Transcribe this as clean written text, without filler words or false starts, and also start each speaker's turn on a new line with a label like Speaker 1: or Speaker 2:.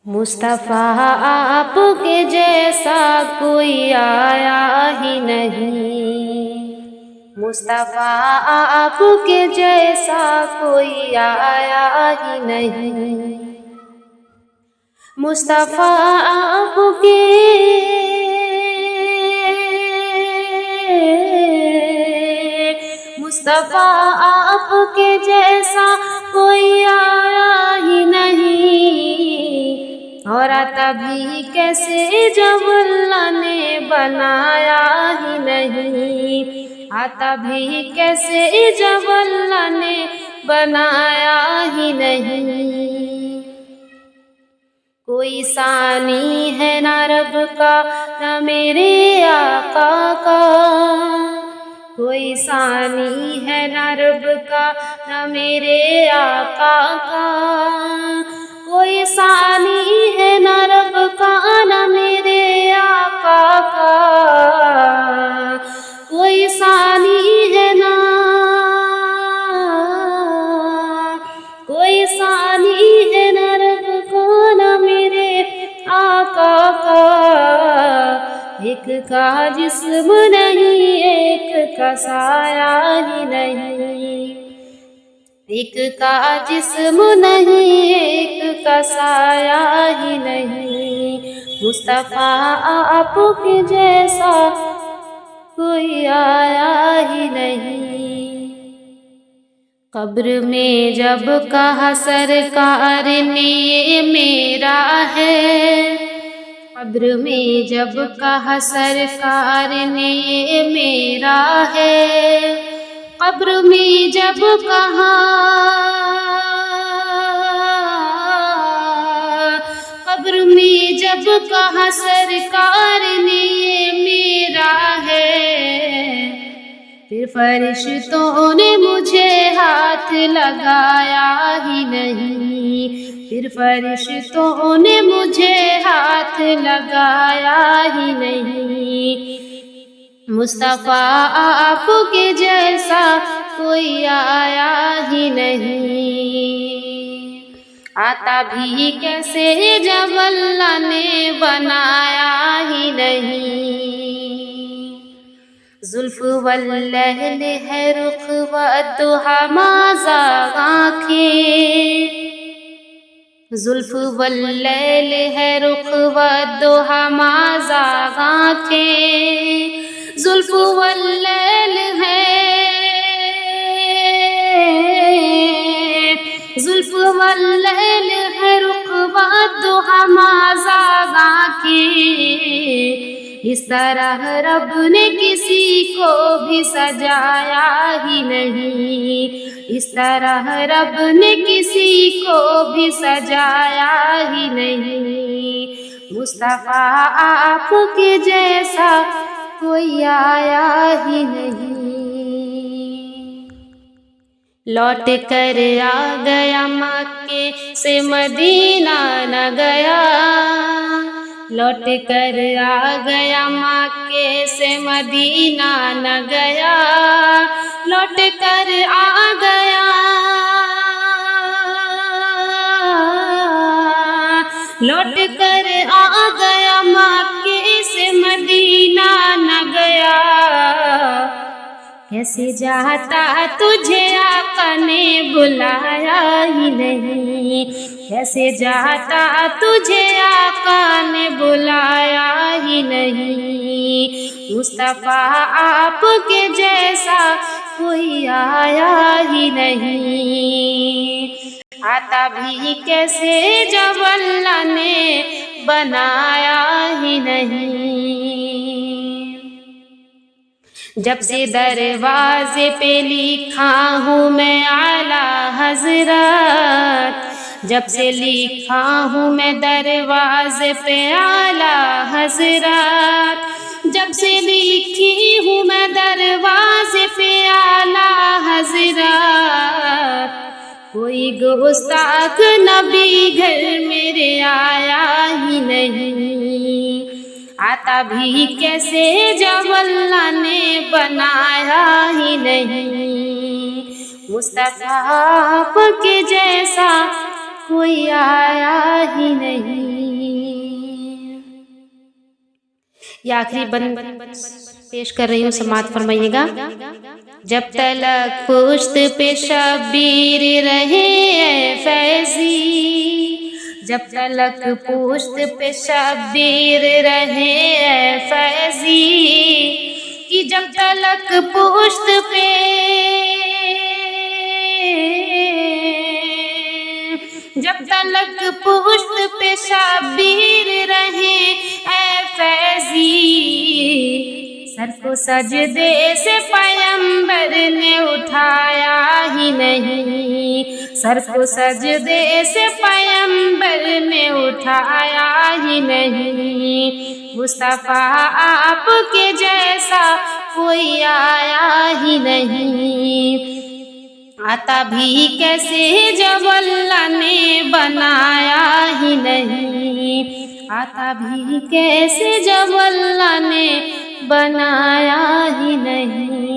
Speaker 1: مصطفیٰ آپ کے جیسا کوئی آیا ہی نہیں، مصطفیٰ آپ کے جیسا کوئی آیا ہی نہیں، مصطفیٰ آپ کے مصطفیٰ آپ کے جیسا کوئی آیا ہی نہیں، اور آتا بھی کیسے جب اللہ نے بنایا ہی نہیں، آتا بھی کیسے جب اللہ نے بنایا ہی نہیں، کوئی ثانی ہے نہ رب کا نہ میرے آقا کا، کوئی ثانی ہے نہ رب کا نہ میرے آقا کا، کوئی ثانی ہے نہ رب کا نہ میرے آقا کا، کوئی ثانی ہے نہ کوئی ثانی ہے نہ رب کا نہ میرے آقا کا، ایک کا جسم نہیں ایک کا سایہ ہی نہیں، ایک کا جسم نہیں ایک کا سایہ ہی نہیں، مصطفیٰ آپ کے جیسا کوئی آیا ہی نہیں، قبر میں جب کہا سرکار نے یہ میرا ہے، قبر میں جب کہا سرکار نے یہ میرا ہے، قبر میں جب کہا قبر میں جب کہا سرکار نے یہ میرا ہے، پھر فرشتوں نے مجھے ہاتھ لگایا ہی نہیں، پھر فرشتوں نے مجھے ہاتھ لگایا ہی نہیں، مصطفیٰ آپ کے جیسا کوئی آیا ہی نہیں، آتا بھی کیسے جب اللہ نے بنایا ہی نہیں، زلف واللیل ہے رخ والضحیٰ ما زاغ آنکھیں، زلف واللیل ہے رخ والضحیٰ ما زاغ آنکھیں، زلف واللیل ہے زلف واللیل ہے رخ والضحیٰ ما زاغ آنکھیں، اس طرح رب نے کسی کو بھی سجایا ہی نہیں، اس طرح رب نے کسی کو بھی سجایا ہی نہیں، مصطفیٰ آپ کے جیسا کوئی آیا ہی نہیں، لوٹ کر آ گیا مکے سے مدینہ نہ گیا، لوٹ کر آ گیا مکے سے مدینہ نہ گیا، لوٹ کر آ گیا لوٹ کر آ گیا مکے سے مدینہ نہ گیا، کیسے جاتا تجھے آقا نے بلایا ہی نہیں، کیسے جاتا تجھے آقا نے بلایا ہی نہیں، مصطفیٰ آپ کے جیسا کوئی آیا ہی نہیں، آتا بھی کیسے جب اللہ نے بنایا ہی نہیں، جب سے دروازے پہ لکھا ہوں میں اعلیٰ حضرت، جب سے لکھا ہوں میں دروازے پہ اعلیٰ حضرت، جب سے لکھی ہوں میں دروازے پہ اعلیٰ حضرت، کوئی گستاخ نبی گھر میرے آیا ہی نہیں، آتا بھی کیسے جب اللہ نے بنایا ہی نہیں، مصطفیٰ آپ کے جیسا کوئی آیا ہی نہیں۔ یہ آخری بند پیش کر رہی ہوں، سماعت فرمائیے گا۔ جب تلک پشت پہ شبیر رہے اے فیضی، جب تلک پشت پہ شبیر رہے اے فیضی، کہ جب تلک پشت پہ جب تلک پشت پہ شبیر رہے اے فیضی، سر کو سجدے سے پیغمبر نے اٹھایا ہی نہیں، سر کو سجدے سے پیغمبر نے اٹھایا ہی نہیں، مصطفیٰ آپ کے جیسا کوئی آیا ہی نہیں، آتا بھی کیسے جب اللہ نے بنایا ہی نہیں، آتا بھی کیسے جب اللہ نے بنایا ہی نہیں۔